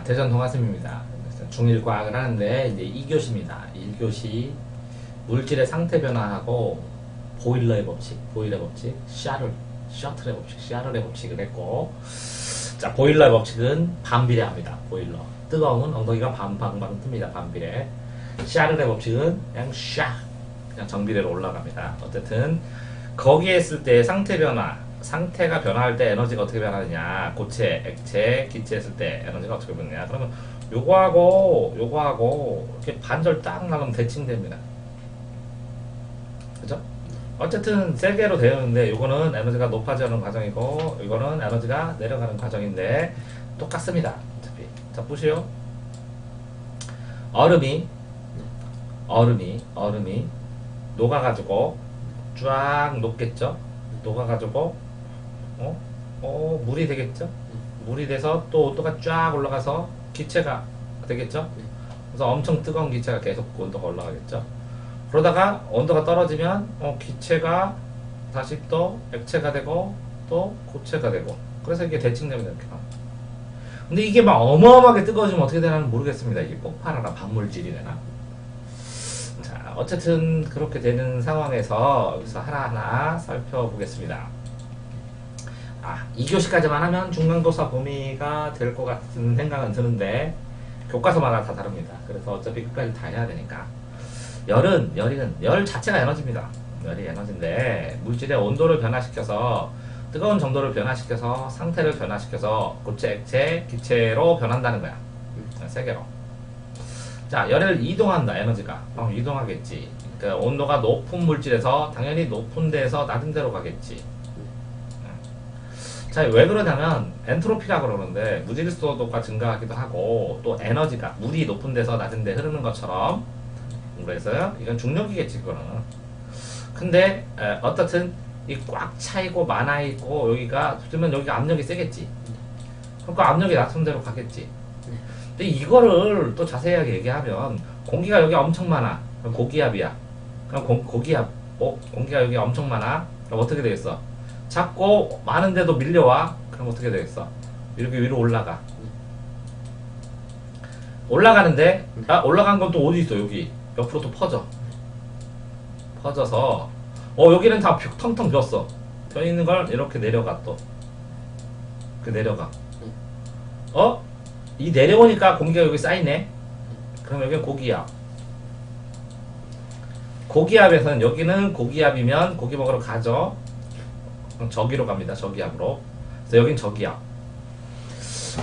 대전 동아쌤입니다. 중1 과학을 하는데 이제 2교시입니다. 1교시 물질의 상태 변화하고 보일러의 법칙, 샤틀의 법칙, 샤를의 법칙을 했고, 자, 보일러의 법칙은 반비례합니다. 보일러. 뜨거우면 엉덩이가 방방방 뜹니다. 반비례. 샤를의 법칙은 그냥 정비례로 올라갑니다. 어쨌든 거기에 했을 때 상태 변화, 상태가 변화할 때 에너지가 어떻게 변하느냐, 고체, 액체, 기체 했을 때 에너지가 어떻게 변하느냐. 그러면 요거하고 이렇게 반절 딱 나가면 대칭됩니다. 그죠? 어쨌든 세 개로 되어 있는데 요거는 에너지가 높아지는 과정이고 이거는 에너지가 내려가는 과정인데 똑같습니다. 어차피. 자, 보시오. 얼음이 녹아가지고 쫙 녹겠죠? 녹아가지고 물이 되겠죠? 물이 돼서 또 온도가 쫙 올라가서 기체가 되겠죠? 그래서 엄청 뜨거운 기체가 계속 온도가 올라가겠죠? 그러다가 온도가 떨어지면 기체가 다시 또 액체가 되고 또 고체가 되고, 그래서 이게 대칭됩니다. 이렇게. 근데 이게 막 어마어마하게 뜨거워지면 어떻게 되나는 모르겠습니다. 이게 폭발하나 반물질이 되나. 자, 어쨌든 그렇게 되는 상황에서 여기서 하나하나 살펴보겠습니다. 2교시까지만 하면 중간고사 범위가 될 것 같은 생각은 드는데 교과서마다 다 다릅니다. 그래서 어차피 끝까지 다 해야 되니까. 열 자체가 에너지입니다. 열이 에너지인데 물질의 온도를 변화시켜서 뜨거운 정도를 변화시켜서 상태를 변화시켜서 고체, 액체, 기체로 변한다는 거야. 세 개로. 자, 열을 이동한다. 에너지가 이동하겠지. 그러니까 온도가 높은 물질에서 당연히 높은 데에서 낮은 데로 가겠지. 자, 왜 그러냐면 엔트로피라고 그러는데 무질서도가 증가하기도 하고 또 에너지가 물이 높은 데서 낮은 데 흐르는 것처럼, 그래서 이건 중력이겠지. 그거는. 근데 어떻든 이 꽉 차있고 많아있고 여기가 그러면 여기가 압력이 세겠지. 그러니까 압력이 낮은 데로 가겠지. 근데 이거를 또 자세하게 얘기하면 공기가 여기 엄청 많아. 그럼 고기압이야. 그럼 고기압. 공기가 여기 엄청 많아. 그럼 어떻게 되겠어? 작고 많은데도 밀려와. 그럼 어떻게 되겠어? 이렇게 위로 올라가. 올라가는데 올라간 건 또 어디 있어? 여기 옆으로 또 퍼져서 여기는 다 텅텅 비었어. 펴 있는 걸 이렇게 내려가. 또 내려가. 이 내려오니까 공기가 여기 쌓이네. 그럼 여기는 고기압. 고기압에서는 여기는 고기압이면 고기 먹으러 가죠. 저기로 갑니다. 저기압으로. 그래서 여긴 저기압.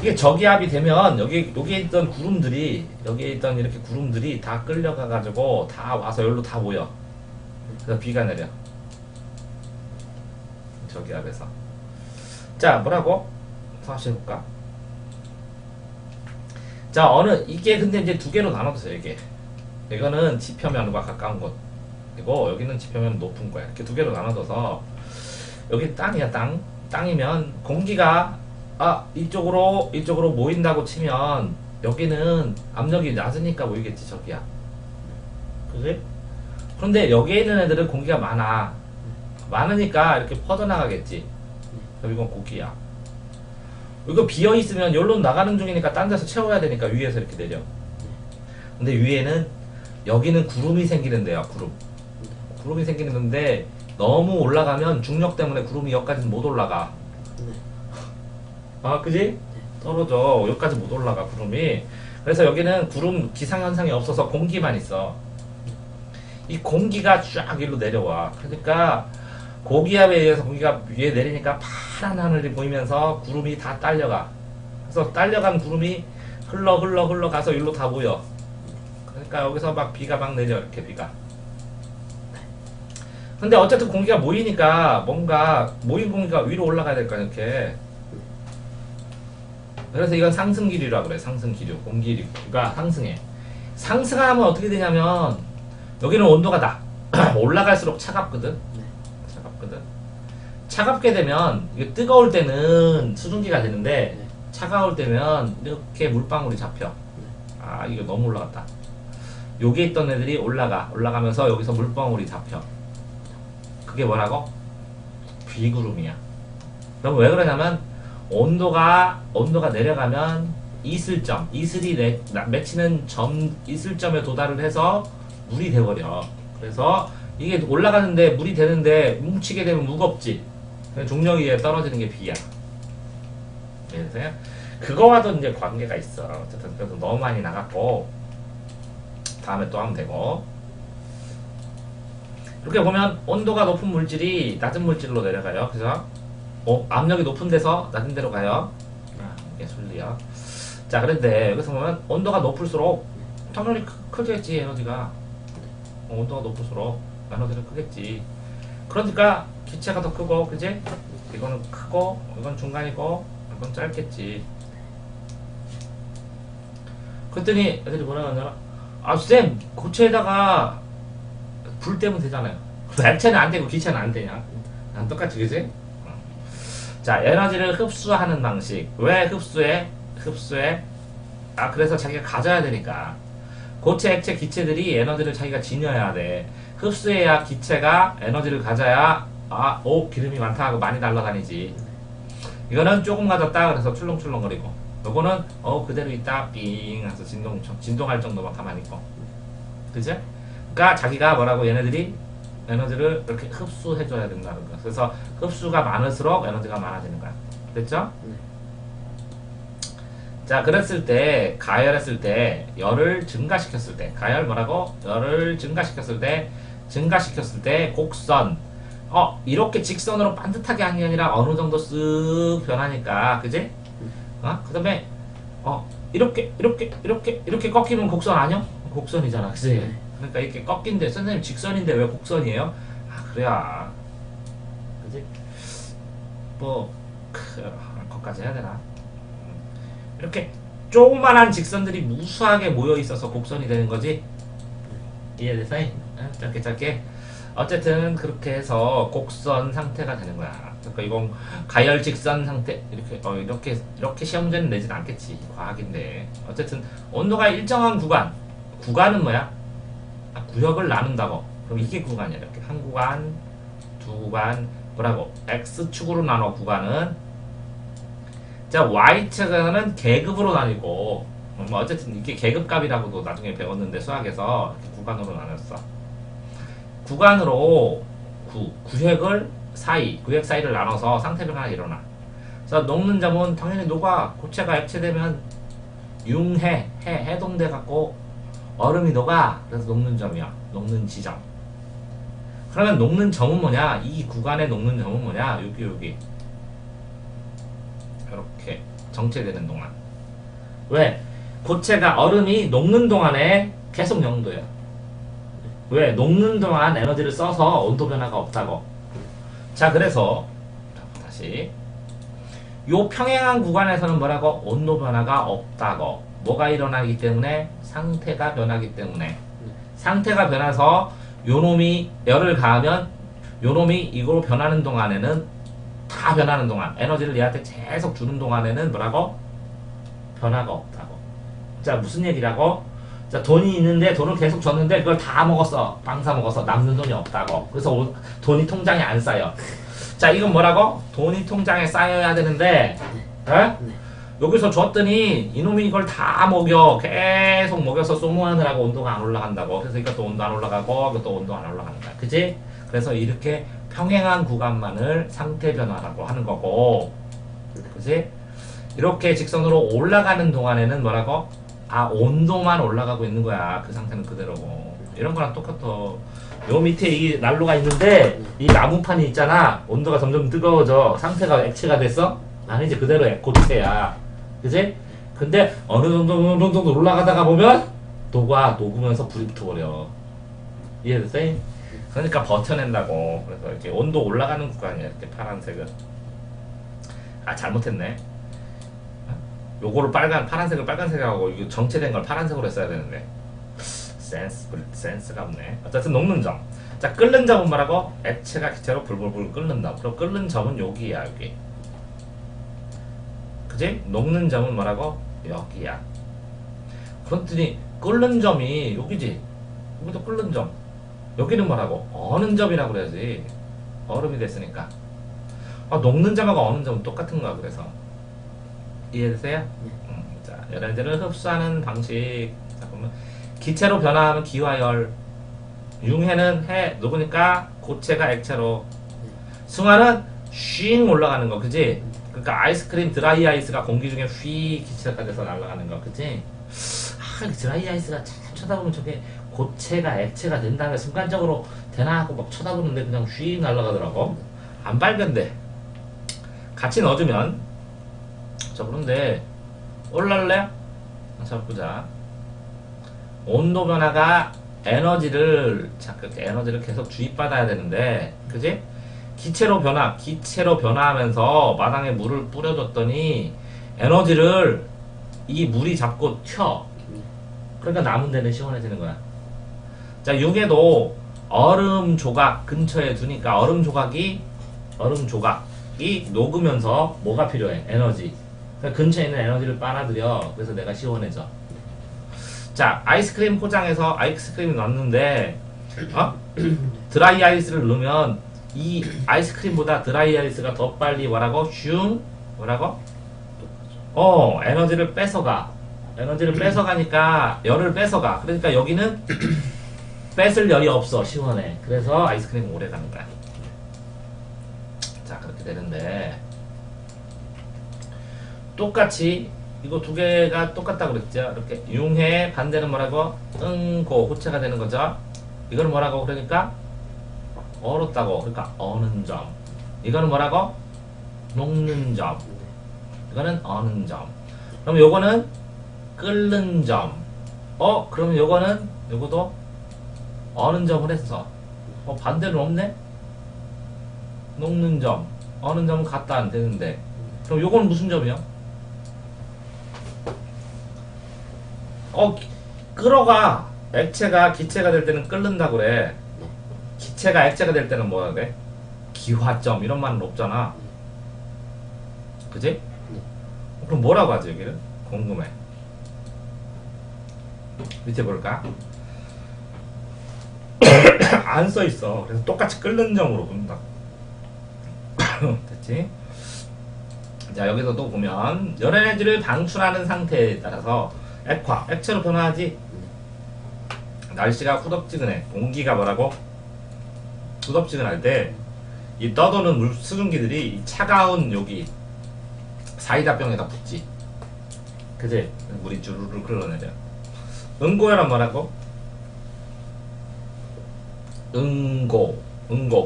이게 저기압이 되면 여기에 있던 구름들이, 여기에 있던 이렇게 구름들이 다 끌려가가지고 다 와서 여기로 다 모여. 그래서 비가 내려. 저기압에서. 자, 뭐라고? 다시 해볼까? 자, 이게 근데 이제 두 개로 나눠졌어요. 이거는 지표면과 가까운 곳이고 여기는 지표면 높은 거야. 이렇게 두 개로 나눠져서 여기 땅이야. 땅이면 공기가 이쪽으로 모인다고 치면 여기는 압력이 낮으니까 모이겠지. 저기야. 그지? 그런데 여기에 있는 애들은 공기가 많으니까 이렇게 퍼져나가겠지. 그럼 이건 고기야. 이거 비어있으면 여기로 나가는 중이니까 딴 데서 채워야 되니까 위에서 이렇게 내려. 근데 위에는 여기는 구름이 생기는데요. 구름이 생기는데 너무 올라가면 중력 때문에 구름이 여기까지는 못 올라가. 그지? 떨어져. 여기까지 못 올라가, 구름이. 그래서 여기는 구름 기상현상이 없어서 공기만 있어. 이 공기가 쫙 위로 내려와. 그러니까 고기압에 의해서 공기가 위에 내리니까 파란 하늘이 보이면서 구름이 다 딸려가. 그래서 딸려간 구름이 흘러 가서 일로 다 모여. 그러니까 여기서 막 비가 막 내려. 이렇게 비가. 근데 어쨌든 공기가 모이니까 뭔가 모인 공기가 위로 올라가야 될 거야. 이렇게. 그래서 이건 상승기류라고 그래. 상승기류. 공기류가 상승해. 상승하면 어떻게 되냐면 여기는 온도가 올라갈수록 차갑거든. 차갑게 되면 이게 뜨거울 때는 수증기가 되는데 차가울 때면 이렇게 물방울이 잡혀. 이거 너무 올라갔다. 여기에 있던 애들이 올라가면서 여기서 물방울이 잡혀. 그게 뭐라고? 비구름이야. 그럼 왜 그러냐면 온도가 내려가면 이슬점, 이슬이 맺히는 점, 이슬점에 도달을 해서 물이 돼버려. 그래서 이게 올라가는데 물이 되는데 뭉치게 되면 무겁지. 중력에 의해 떨어지는 게 B야. 그래서 그거와도 이제 관계가 있어. 어쨌든 그래서 너무 많이 나갔고 다음에 또 하면 되고. 이렇게 보면 온도가 높은 물질이 낮은 물질로 내려가요. 그죠? 압력이 높은 데서 낮은 데로 가요. 이게 순리야. 자, 그런데 여기서 보면 온도가 높을수록 당연히 크겠지, 에너지가. 온도가 높을수록 에너지는 크겠지. 그러니까 기체가 더 크고, 그지? 이거는 크고, 이건 중간이고, 이건 짧겠지. 그랬더니 애들이 뭐라 하냐? 아, 쌤, 고체에다가 불 떼면 되잖아요. 액체는 안 되고 기체는 안 되냐? 똑같이, 그지? 자, 에너지를 흡수하는 방식. 왜 흡수해? 그래서 자기가 가져야 되니까. 고체, 액체, 기체들이 에너지를 자기가 지녀야 돼. 흡수해야 기체가 에너지를 가져야, 기름이 많다 하고 많이 날아다니지. 이거는 조금 가졌다, 그래서 출렁출렁거리고. 요거는, 그대로 있다, 삥, 해서 진동할 정도만 가만히 있고. 그죠? 그러니까 자기가 뭐라고 얘네들이 에너지를 이렇게 흡수해줘야 된다는 거야. 그래서 흡수가 많을수록 에너지가 많아지는 거야. 됐죠? 자, 그랬을 때, 가열했을 때, 열을 증가시켰을 때, 가열 뭐라고? 열을 증가시켰을 때, 곡선. 이렇게 직선으로 반듯하게 한 게 아니라 어느 정도 쓱 변하니까, 그지? 그 다음에, 이렇게 꺾이면 곡선 아니야? 곡선이잖아, 그지? 그러니까 이렇게 꺾인데, 선생님 직선인데 왜 곡선이에요? 그래야. 그지? 거기까지 해야 되나? 이렇게 조그만한 직선들이 무수하게 모여 있어서 곡선이 되는 거지. 이해됐어? 짧게. 어쨌든 그렇게 해서 곡선 상태가 되는 거야. 그러니까 이건 가열 직선 상태 이렇게 시험 문제는 내진 않겠지. 과학인데. 어쨌든 온도가 일정한 구간은 뭐야? 구역을 나눈다고. 그럼 이게 구간이야. 이렇게 한 구간, 두 구간, 뭐라고? X축으로 나눠 구간은. 자, Y축은 계급으로 나뉘고, 어쨌든 이게 계급값이라고도 나중에 배웠는데 수학에서 이렇게 구간으로 나눴어. 구간으로 구획 사이를 나눠서 상태 변화가 일어나. 그래서 녹는 점은 당연히 녹아. 고체가 액체되면 해동돼 갖고 얼음이 녹아. 그래서 녹는 점이야. 녹는 지점. 그러면 녹는 점은 뭐냐? 이 구간에 녹는 점은 뭐냐? 여기. 이렇게 정체되는 동안. 왜? 고체가 얼음이 녹는 동안에 계속 0도야. 왜? 녹는 동안 에너지를 써서 온도 변화가 없다고. 자, 그래서 다시 요 평행한 구간에서는 뭐라고? 온도 변화가 없다고. 뭐가 일어나기 때문에? 상태가 변하기 때문에. 상태가 변해서 요놈이 열을 가하면 요놈이 이걸로 변하는 동안에는 다 변하는 동안 에너지를 얘한테 계속 주는 동안에는 뭐라고? 변화가 없다고. 자, 무슨 얘기라고? 자, 돈이 있는데 돈을 계속 줬는데 그걸 다 먹었어. 빵 사 먹어서 남는 돈이 없다고. 그래서 돈이 통장에 안 쌓여. 자, 이건 뭐라고? 돈이 통장에 쌓여야 되는데 여기서 줬더니 이놈이 이걸 다 계속 먹여서 소모하느라고 온도가 안 올라간다고. 그래서 이것도 온도 안 올라가고 이것도 온도 안 올라가는 거야. 그치? 그래서 이렇게 평행한 구간만을 상태 변화라고 하는 거고, 그치? 이렇게 직선으로 올라가는 동안에는 뭐라고? 온도만 올라가고 있는 거야. 그 상태는 그대로고. 이런 거랑 똑같아. 요 밑에 이 난로가 있는데 이 나무판이 있잖아. 온도가 점점 뜨거워져. 상태가 액체가 됐어? 나는 이제 그대로 고체야. 그치? 근데 어느 정도 올라가다가 보면 녹으면서 불이 붙어버려. 이해됐어? 그러니까 버텨낸다고. 그래서 이렇게 온도 올라가는 구간이야. 이렇게 파란색은. 잘못했네. 요거를 파란색을 빨간색하고 이거 정체된 걸 파란색으로 했어야 되는데. 센스가 없네. 어쨌든 녹는 점. 자, 끓는 점은 뭐라고? 액체가 기체로 불불불 끓는다. 그럼 끓는 점은 여기야, 여기. 그지? 녹는 점은 뭐라고? 여기야. 그랬더니 끓는 점이 여기지. 여기도 끓는 점. 여기는 뭐라고? 어는 점이라고 그래야지. 얼음이 됐으니까. 녹는 점하고 어는 점은 똑같은 거야. 그래서 이해되세요? 자, 열 에너지를 흡수하는 방식. 자, 그러면 기체로 변화하면 기와 열. 융해는 해 녹으니까 고체가 액체로. 승화는 쉥 올라가는 거, 그지? 그러니까 아이스크림 드라이 아이스가 공기 중에 휘 기체가 돼서 날아가는 거, 그지? 아, 드라이 아이스가 참 쳐다보면 저게 고체가 액체가 된 다음에 순간적으로 되나 하고 막 쳐다보는데 그냥 휘 날아가더라고. 안 발견돼. 같이 넣어주면. 자, 그런데 올랄래? 자, 보자. 온도 변화가 에너지를 계속 주입받아야 되는데, 그지? 기체로 변화하면서 마당에 물을 뿌려줬더니 에너지를 이 물이 잡고 튀어. 그러니까 남은 데는 시원해지는 거야. 자, 융에도 얼음 조각 근처에 두니까 얼음 조각이 녹으면서 뭐가 필요해? 에너지. 그러니까 근처에 있는 에너지를 빨아들여. 그래서 내가 시원해져. 자, 아이스크림 포장해서 아이스크림을 넣었는데 드라이 아이스를 넣으면 이 아이스크림보다 드라이 아이스가 더 빨리 뭐라고? 뭐라고? 에너지를 뺏어가. 에너지를 뺏어가니까 열을 뺏어가. 그러니까 여기는 뺏을 열이 없어. 시원해. 그래서 아이스크림은 오래 가는 거야. 자, 그렇게 되는데 똑같이 이거 두 개가 똑같다고 그랬죠. 이렇게 융해 반대는 뭐라고? 응고 호체가 되는 거죠. 이거는 뭐라고? 그러니까 얼었다고. 그러니까 어는 점. 이거는 뭐라고? 녹는 점. 이거는 어는 점. 그럼 요거는 끓는 점. 그러면 요거도 어는 점을 했어. 반대는 없네? 녹는 점. 어는 점은 같다 안 되는데. 그럼 요거는 무슨 점이야? 끓어가. 액체가 기체가 될 때는 끓는다고 그래. 기체가 액체가 될 때는 뭐라 그래? 기화점 이런 말은 없잖아. 그지? 그럼 뭐라고 하지 여기는? 궁금해. 밑에 볼까? 안 써있어. 그래서 똑같이 끓는 점으로 본다. 됐지? 자, 여기서 또 보면 열 에너지를 방출하는 상태에 따라서 액화, 액체로 변화하지. 날씨가 후덥지근해. 공기가 뭐라고? 후덥지근할 때 이 떠도는 물 수증기들이 이 차가운 여기 사이다 병에다 붙지. 그지? 물이 주르르 흘러내려. 응고열은 뭐라고? 응고.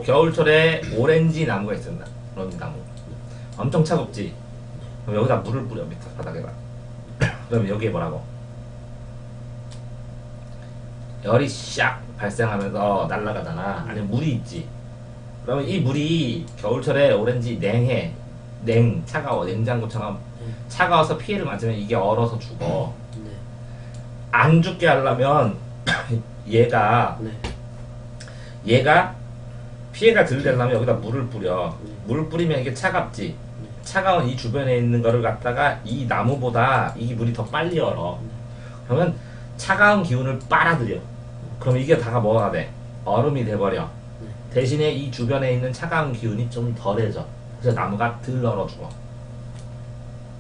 겨울철에 오렌지 나무가 있습니다. 오렌지 나무. 엄청 차갑지? 그럼 여기다 물을 뿌려, 밑에 바닥에다. 그러면 여기에 뭐라고? 열이 샥 발생하면서 날아가잖아. 아니면 물이 있지. 그러면 이 물이 겨울철에 오렌지 차가워. 냉장고처럼 차가워서 피해를 맞으면 이게 얼어서 죽어. 안 죽게 하려면 얘가 피해가 덜 되려면 여기다 물을 뿌려. 물을 뿌리면 이게 차갑지. 차가운 이 주변에 있는 거를 갖다가 이 나무보다 이 물이 더 빨리 얼어. 그러면 차가운 기운을 빨아들여. 그럼 이게 다가 뭐가 돼? 얼음이 돼버려. 대신에 이 주변에 있는 차가운 기운이 좀 덜해져. 그래서 나무가 덜 얼어 죽어.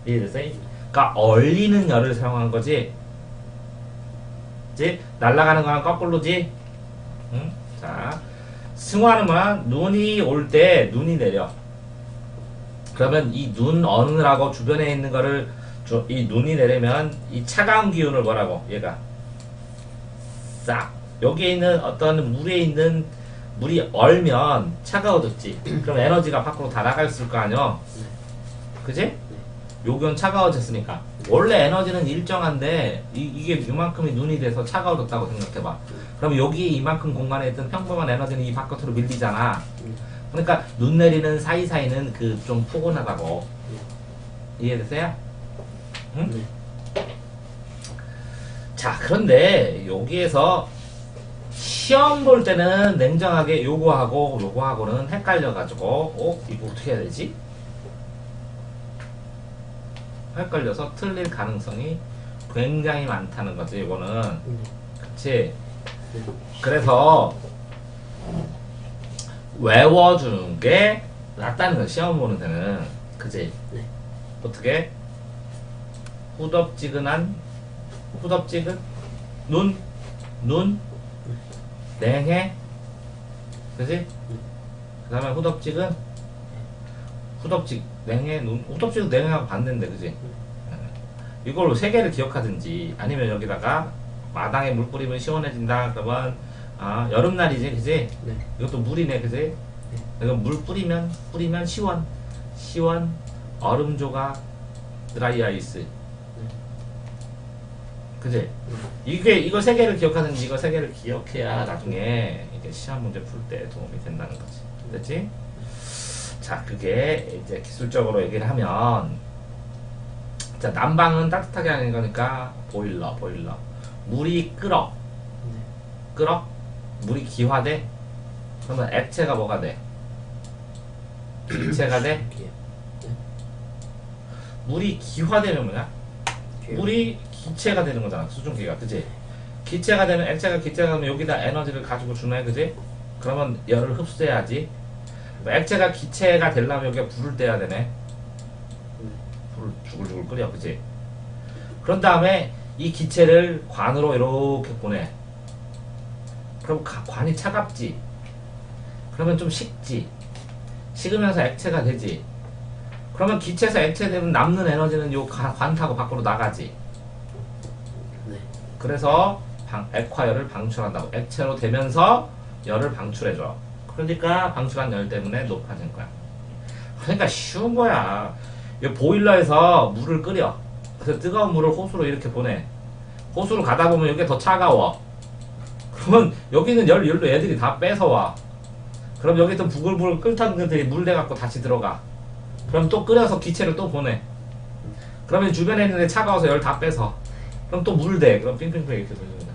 이해됐어요? 그러니까 얼리는 열을 사용한 거지. 그치? 날아가는 거랑 거꾸로지. 응? 자, 승화는 뭐야? 눈이 올 때 눈이 내려. 그러면 이 눈 어느라고 주변에 있는 거를 이 눈이 내리면 이 차가운 기운을 뭐라고? 얘가 싹 여기에 있는 어떤 물에 있는 물이 얼면 차가워졌지. 그럼 에너지가 밖으로 다 나가 있을 거 아니야. 그지? 요건 차가워졌으니까. 원래 에너지는 일정한데 이게 이만큼이 눈이 돼서 차가워졌다고 생각해봐. 그럼 여기 이만큼 공간에 있던 평범한 에너지는 이 바깥으로 밀리잖아. 그러니까 눈 내리는 사이사이는 그 좀 포근하다고. 이해됐어요? 응? 자, 그런데 여기에서 시험 볼 때는 냉정하게 요거하고는 헷갈려가지고 이거 어떻게 해야 되지? 헷갈려서 틀릴 가능성이 굉장히 많다는 거지. 이거는 그치? 그래서 외워주는 게 낫다는 거야. 시험 보는 데는. 그치? 어떻게? 후덥지근한 후덥지근 눈 냉해 그지? 그 다음에 후덥지근 냉해 눈 후덥지근 냉해하고 반대인데 그지? 이걸 세 개를 기억하든지 아니면 여기다가 마당에 물 뿌리면 시원해진다 그러면 여름날이지 그지? 네. 이것도 물이네 그지? 이거 물 뿌리면 시원 얼음 조각 드라이 아이스 그지? 이거 세 개를 기억하든지 이거 세 개를 기억해야 나중에 이게 시험 문제 풀 때 도움이 된다는 거지. 됐지? 자, 그게 이제 기술적으로 얘기를 하면 자, 난방은 따뜻하게 하는 거니까 보일러. 물이 끓어. 물이 기화돼. 그러면 액체가 뭐가 돼? 기체가 돼? 물이 기화되면 뭐냐? 물이 기체가 되는 거잖아. 수증기가. 그지? 기체가 되면 액체가 되면 여기다 에너지를 가지고 주네. 그지? 그러면 열을 흡수해야지. 액체가 기체가 되려면 여기가 불을 떼야 되네. 불을 주글주글 끓여. 그지? 그런 다음에 이 기체를 관으로 이렇게 보내. 그럼 관이 차갑지. 그러면 좀 식지. 식으면서 액체가 되지. 그러면 기체에서 액체 되면 남는 에너지는 요 관 타고 밖으로 나가지. 그래서 액화열을 방출한다고. 액체로 되면서 열을 방출해줘. 그러니까 방출한 열 때문에 높아진 거야. 그러니까 쉬운 거야. 이 보일러에서 물을 끓여. 그래서 뜨거운 물을 호수로 이렇게 보내. 호수로 가다 보면 여기가 더 차가워. 그러면 여기는 열로 애들이 다 뺏어와. 그럼 여기서 부글부글 끓던 것들이 물 돼갖고 다시 들어가. 그럼 또 끓여서 기체를 또 보내. 그러면 주변에 있는 애 차가워서 열 다 뺏어. 그럼 또 물 돼. 그럼 핑핑핑 이렇게 돌립니다.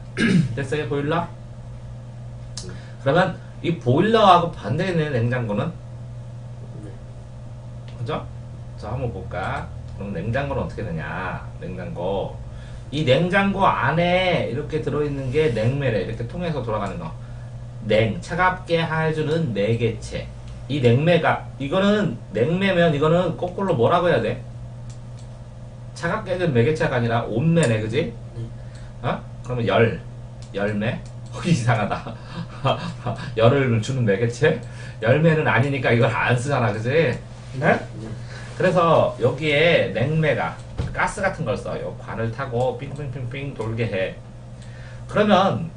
됐어요? 보일러? 그러면 이 보일러하고 반대되는 냉장고는? 그죠? 자, 한번 볼까? 그럼 냉장고는 어떻게 되냐? 냉장고. 이 냉장고 안에 이렇게 들어있는 게 냉매래. 이렇게 통해서 돌아가는 거. 차갑게 해주는 매개체. 이 냉매가, 이거는 냉매면 이거는 거꾸로 뭐라고 해야 돼? 차갑게 해주는 매개체가 아니라 온매네, 그지? 그러면 열매? 이상하다. 열을 주는 매개체? 열매는 아니니까 이걸 안 쓰잖아, 그지? 네? 그래서 여기에 냉매가 가스 같은 걸 써요. 관을 타고 빙빙빙빙 돌게 해. 그러면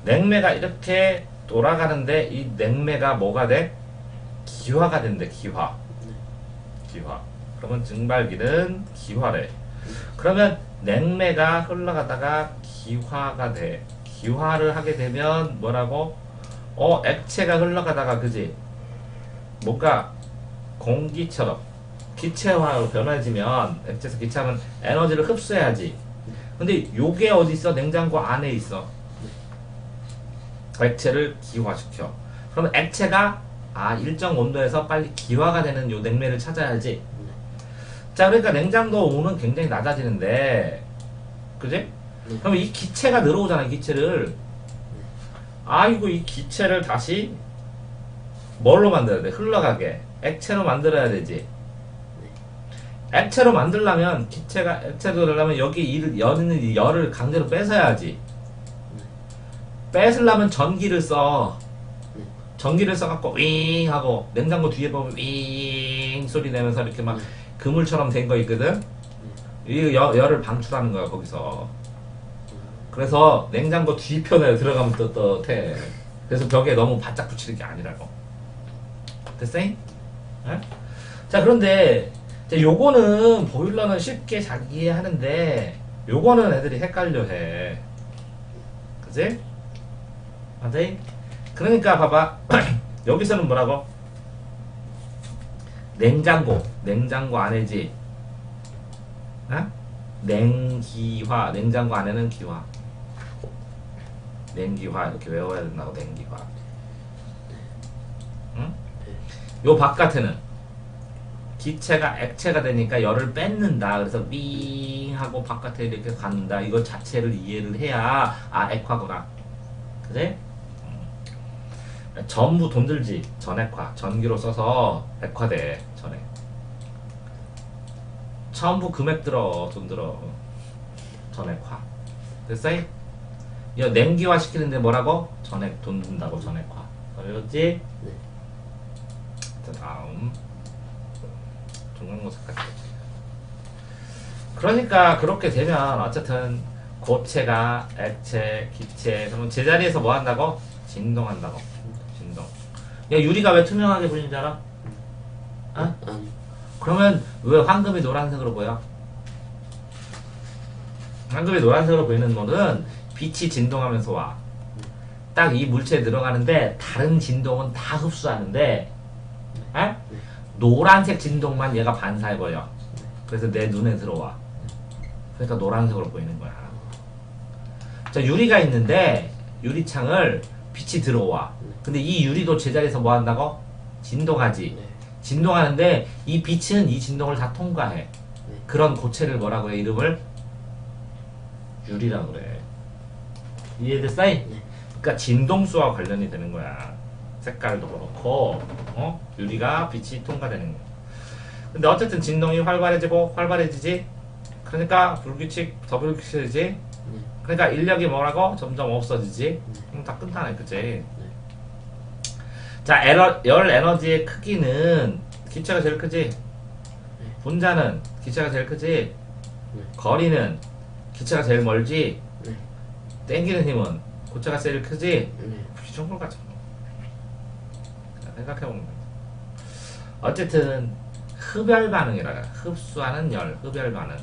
냉매가 이렇게 돌아가는데 이 냉매가 뭐가 돼? 기화가 된대. 기화. 그러면 증발기는 기화래. 그러면 냉매가 흘러가다가 기화가 돼. 기화를 하게 되면 뭐라고? 액체가 흘러가다가 그지? 뭔가 공기처럼 기체화로 변해지면 액체에서 기체하면 에너지를 흡수해야지. 근데 요게 어디 있어? 냉장고 안에 있어. 액체를 기화시켜. 그러면 액체가 일정 온도에서 빨리 기화가 되는 요 냉매를 찾아야지. 자, 그러니까 냉장고 온은 굉장히 낮아지는데, 그지? 그럼 이 기체가 늘어오잖아. 기체를. 이거 이 기체를 다시 뭘로 만들어야 돼? 흘러가게 액체로 만들어야 되지. 액체로 만들려면 액체로 되려면 여기 여는 열을 강제로 뺏어야지. 뺏으려면 전기를 써. 전기를 써갖고 윙 하고 냉장고 뒤에 보면 윙 소리 내면서 이렇게 막 그물처럼 된 거 있거든. 이 열을 방출하는 거야 거기서. 그래서 냉장고 뒤편에 들어가면 떳떳해. 그래서 벽에 너무 바짝 붙이는 게 아니라고. 됐어잉? 자, 그런데 요거는 보일러는 쉽게 잘 이해하는데 요거는 애들이 헷갈려해. 그지? 맞지? 그러니까 봐봐. 여기서는 뭐라고? 냉장고 안에지. 냉기화. 냉장고 안에는 기화. 냉기화 이렇게 외워야 된다고. 냉기화. 응? 요 바깥에는 기체가 액체가 되니까 열을 뺏는다. 그래서 삥 하고 바깥에 이렇게 간다. 이거 자체를 이해를 해야 액화구나. 그래? 전부 돈 들지. 전액화. 전기로 써서 액화돼. 전액. 전부 금액 들어. 돈 들어. 전액화. 됐어? 이거 냉기화 시키는데 뭐라고? 전액 돈 든다고 전액화. 알겠지? 네. 자, 다음 중간고사까지. 그러니까 그렇게 되면 어쨌든 고체가 액체, 기체, 그러면 제자리에서 뭐 한다고? 진동한다고. 진동. 야, 유리가 왜 투명하게 보이는 줄 알아? 어? 아니. 그러면 왜 황금이 노란색으로 보여? 황금이 노란색으로 보이는 거는 빛이 진동하면서 와. 딱 이 물체에 들어가는데 다른 진동은 다 흡수하는데 에? 노란색 진동만 얘가 반사해 보여. 그래서 내 눈에 들어와. 그러니까 노란색으로 보이는 거야. 자, 유리가 있는데 유리창을 빛이 들어와. 근데 이 유리도 제자리에서 뭐 한다고? 진동하지. 네. 진동하는데 이 빛은 이 진동을 다 통과해. 네. 그런 고체를 뭐라고 해? 이름을 유리라고 그래. 이해됐어? 네. 그러니까 진동수와 관련이 되는 거야. 색깔도 그렇고, 유리가 빛이 통과되는 거야. 근데 어쨌든 진동이 활발해지고 활발해지지. 그러니까 불규칙 더 불규칙해지지. 네. 그러니까 인력이 뭐라고? 점점 없어지지. 그럼 다 끝나네, 그치? 자, 열 에너지의 크기는 기체가 제일 크지. 분자는 기체가 제일 크지. 거리는 기체가 제일 멀지. 네. 땡기는 힘은 고체가 제일 크지. 네. 이런 걸 가지고 생각해보면 돼. 어쨌든 흡열 반응이라 그래. 흡수하는 열, 흡열 반응.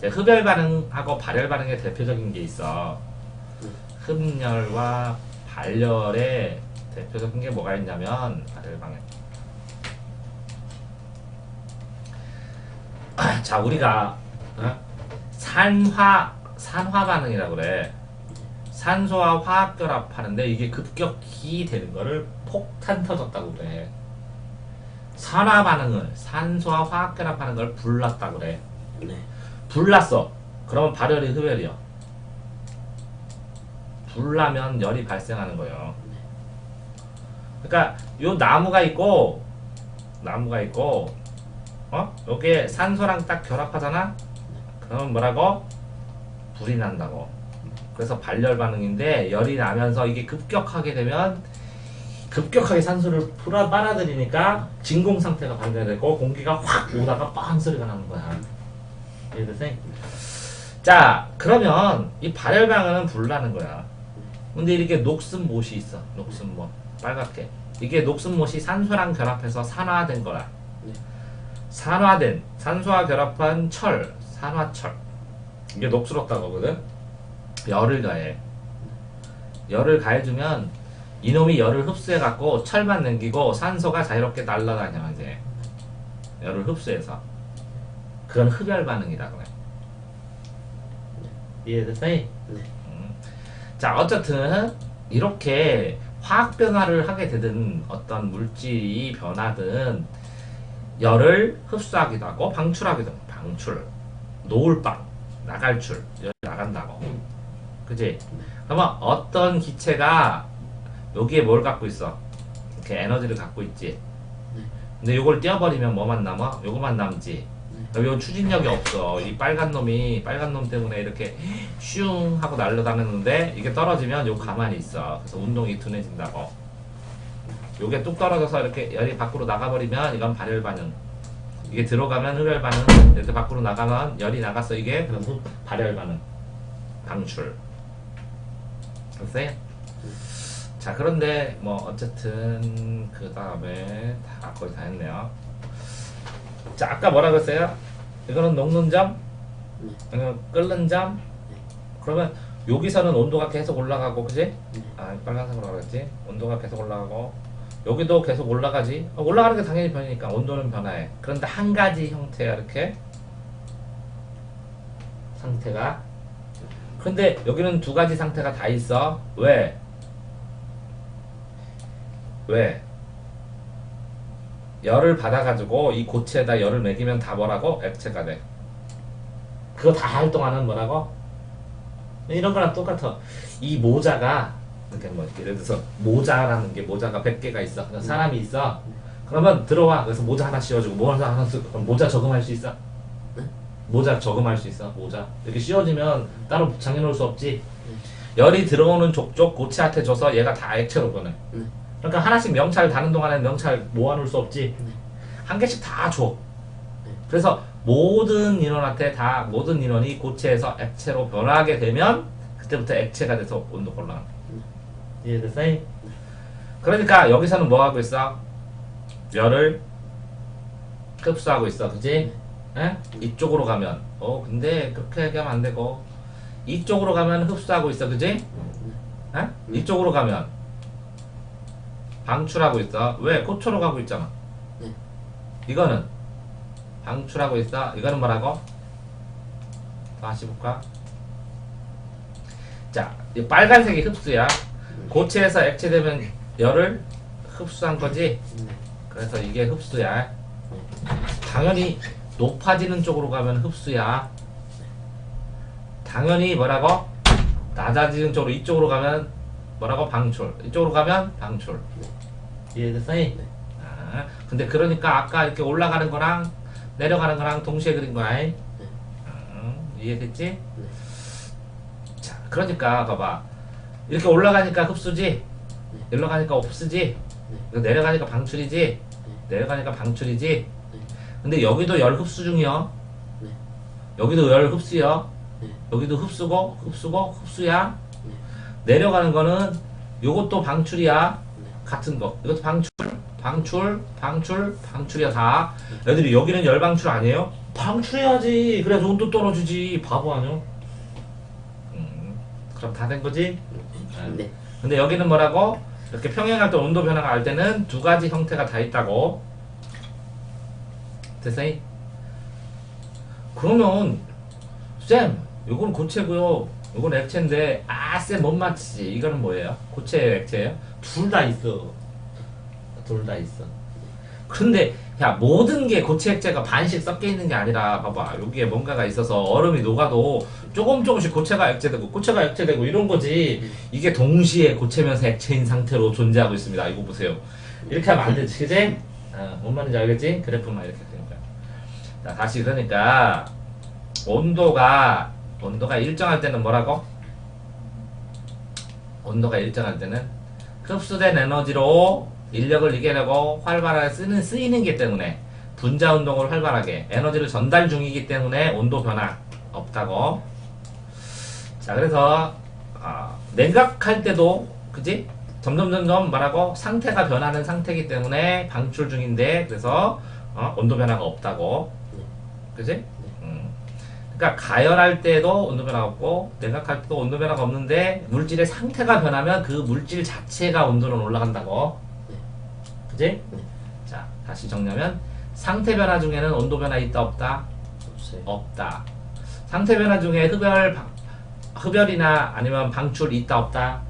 흡열 반응하고 발열 반응의 대표적인 게 있어. 흡열과 발열의 대표적인 게 뭐가 있냐면 발열 반응. 자, 우리가 산화 반응이라고 그래. 산소와 화학 결합하는데 이게 급격히 되는 거를 폭탄 터졌다고 그래. 산화 반응을 산소와 화학 결합하는 걸 불났다고 그래. 네. 불났어. 그러면 발열이 흡열이야. 불나면 열이 발생하는 거예요. 그러니까 요 나무가 있고 여기에 산소랑 딱 결합하잖아. 그러면 뭐라고? 불이 난다고. 그래서 발열 반응인데 열이 나면서 이게 급격하게 되면 급격하게 산소를 빨아들이니까 진공 상태가 발생되고 공기가 확 오다가 빵 소리가 나는 거야. 이해됐어? 자, 그러면 이 발열 반응은 불나는 거야. 근데 이렇게 녹슨 못이 있어. 녹슨 못. 빨갛게. 이게 녹슨 못이 산소랑 결합해서 산화된 거라. 산화된 산소와 결합한 철, 산화철. 이게 녹슬었다고 하거든. 열을 가해. 열을 가해주면 이놈이 열을 흡수해갖고 철만 남기고 산소가 자유롭게 날아다녀. 이제 열을 흡수해서. 그건 흡열 반응이라 그래. 이해됐어? 네. 자, 어쨌든 이렇게 화학 변화를 하게 되든 어떤 물질이 변하든 열을 흡수하기도 하고 방출하기도 하고. 방출, 노을방, 나갈출, 열이 나간다고. 그치? 그러면 어떤 기체가 여기에 뭘 갖고 있어? 이렇게 에너지를 갖고 있지. 근데 이걸 떼어버리면 뭐만 남아? 요거만 남지. 요 추진력이 없어. 이 빨간 놈 때문에 이렇게 슝 하고 날려다녔는데 이게 떨어지면 요 가만히 있어. 그래서 운동이 둔해진다고. 요게 뚝 떨어져서 이렇게 열이 밖으로 나가버리면 이건 발열 반응. 이게 들어가면 흡열 반응. 이렇게 밖으로 나가면 열이 나갔어. 이게 그럼 발열 반응. 방출. 됐어요? 자, 그런데 뭐 어쨌든 그 다음에 다 거의 다 했네요. 자, 아까 뭐라 그랬어요? 이거는 녹는 점, 이거는 끓는 점. 그러면 여기서는 온도가 계속 올라가고, 그지? 아, 빨간색으로 가겠지? 온도가 계속 올라가고, 여기도 계속 올라가지? 올라가는 게 당연히 변이니까 온도는 변화해. 그런데 한 가지 형태가 이렇게 상태가. 근데 여기는 두 가지 상태가 다 있어. 왜? 열을 받아가지고 이 고체에다 열을 매기면 다 뭐라고? 액체가 돼. 그거 다 활동하는 뭐라고? 이런 거랑 똑같아. 이 모자가 이렇게 뭐 예를 들어서 모자라는 게 모자가 100개가 있어. 그러니까 사람이 있어. 그러면 들어와. 그래서 모자 하나 씌워주고 모자 하나 쓰고 모자 적응할 수 있어? 모자 저금할 수 있어. 모자 이렇게 씌워지면 따로 장해놓을 수 없지. 열이 들어오는 족족 고체한테 줘서 얘가 다 액체로 변해. 그러니까 하나씩 명찰 다는 동안에 명찰 모아놓을 수 없지. 한 개씩 다 줘. 그래서 모든 모든 인원이 고체에서 액체로 변하게 되면 그때부터 액체가 돼서 온도가 올라가는 거야. 이해됐어? 그러니까 여기서는 뭐 하고 있어? 열을 흡수하고 있어, 그지? 에? 이쪽으로 가면 근데 그렇게 얘기하면 안 되고 이쪽으로 가면 흡수하고 있어, 그지? 에? 이쪽으로 가면 방출하고 있어. 왜? 고초로 가고 있잖아. 이거는 방출하고 있어. 이거는 뭐라고? 다시 볼까? 자, 이 빨간색이 흡수야. 고체에서 액체되면 열을 흡수한 거지. 그래서 이게 흡수야. 당연히 높아지는 쪽으로 가면 흡수야. 당연히 뭐라고? 낮아지는 쪽으로 이쪽으로 가면 뭐라고? 방출. 이쪽으로 가면 방출. 이해됐어? 근데 그러니까 아까 이렇게 올라가는 거랑 내려가는 거랑 동시에 그린 거야. 이해됐지? 자, 그러니까 봐봐. 이렇게 올라가니까 흡수지. 올라가니까 흡수지. 내려가니까 방출이지. 내려가니까 방출이지. 근데 여기도 열 흡수 중이야. 여기도 열 흡수야. 여기도 흡수고 흡수야. 내려가는 거는 요것도 방출이야. 같은 거. 이것도 방출이야 다. 애들이 여기는 열 방출 아니에요? 방출해야지. 그래서 온도 떨어지지. 바보 아니야? 그럼 다 된 거지? 네. 근데 여기는 뭐라고? 이렇게 평행할 때 온도 변화가 할 때는 두 가지 형태가 다 있다고. 됐어? 그러면 쌤, 요건 고체고요. 요건 액체인데 쌤 못 맞히지. 이거는 뭐예요? 고체예요, 액체예요? 둘 다 있어. 둘 다 있어. 그런데 야, 모든 게 고체 액체가 반씩 섞여 있는 게 아니라 봐봐. 여기에 뭔가가 있어서 얼음이 녹아도 조금씩 고체가 액체되고 이런 거지. 이게 동시에 고체면서 액체인 상태로 존재하고 있습니다. 이거 보세요. 이렇게 하면 안 되지, 그지? 뭔 말인지 알겠지? 그래프만 이렇게 되는 거야. 자, 다시 그러니까 온도가 일정할 때는 뭐라고? 온도가 일정할 때는 흡수된 에너지로 인력을 이겨내고 활발하게 쓰이는 게 때문에 분자 운동을 활발하게 에너지를 전달 중이기 때문에 온도 변화 없다고. 자, 그래서 냉각할 때도 그지? 점점 뭐라고? 상태가 변하는 상태이기 때문에 방출 중인데 그래서 온도 변화가 없다고. 그지? 그러니까 가열할 때도 온도 변화가 없고 냉각할 때도 온도 변화가 없는데 물질의 상태가 변하면 그 물질 자체가 온도는 올라간다고. 그지? 자, 다시 정리하면 상태 변화 중에는 온도 변화 있다 없다? 없다. 상태 변화 중에 흡열이나 아니면 방출 있다 없다?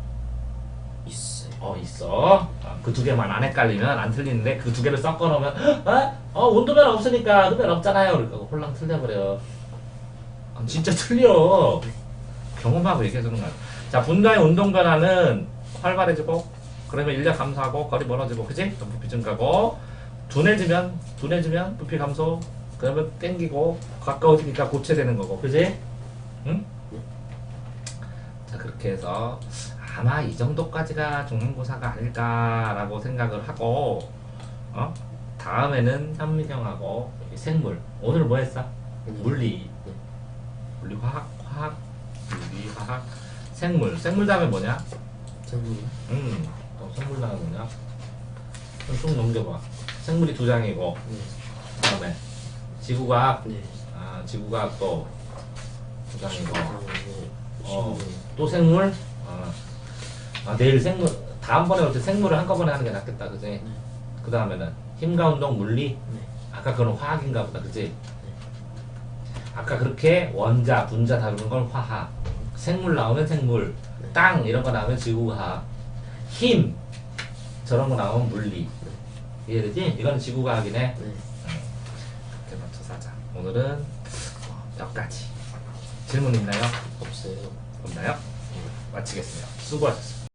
있어요. 있어. 그 두 개만 안 헷갈리면 안 틀리는데 그 두 개를 섞어 놓으면 온도 변화 없으니까 흡열 없잖아요. 그러니까 홀랑 틀려버려. 진짜 틀려. 경험하고 얘기해주는 거야. 자, 분자의 운동 변화는 활발해지고 그러면 인력 감소하고 거리 멀어지고 그지? 부피 증가고 둔해지면 부피 감소 그러면 땡기고 가까워지니까 고체되는 거고 그지? 응? 자, 그렇게 해서 아마 이 정도까지가 중간고사가 아닐까라고 생각을 하고 다음에는 현미경하고 생물. 오늘 뭐 했어? 물리, 화학, 물리, 화학, 생물 다음에 뭐냐? 생물. 생물 다음에 뭐냐? 쭉 넘겨봐. 생물이 두 장이고 다음에 지구과학. 지구과학 또 두 장이고 또 생물. 내일 생물. 다음번에 올 때 생물을 한꺼번에 하는 게 낫겠다, 그지? 그 다음에는 힘과 운동, 물리. 아까 그건 화학인가 보다, 그지? 아까 그렇게 원자, 분자 다루는 건 화학. 생물 나오면 생물. 땅 이런 거 나오면 지구과학. 힘 저런 거 나오면 물리. 이해되지? 이건 지구과학이네. 그렇게 맞춰서 하자. 오늘은 여기까지. 질문 있나요? 없어요. 없나요? 마치겠습니다. 수고하셨습니다.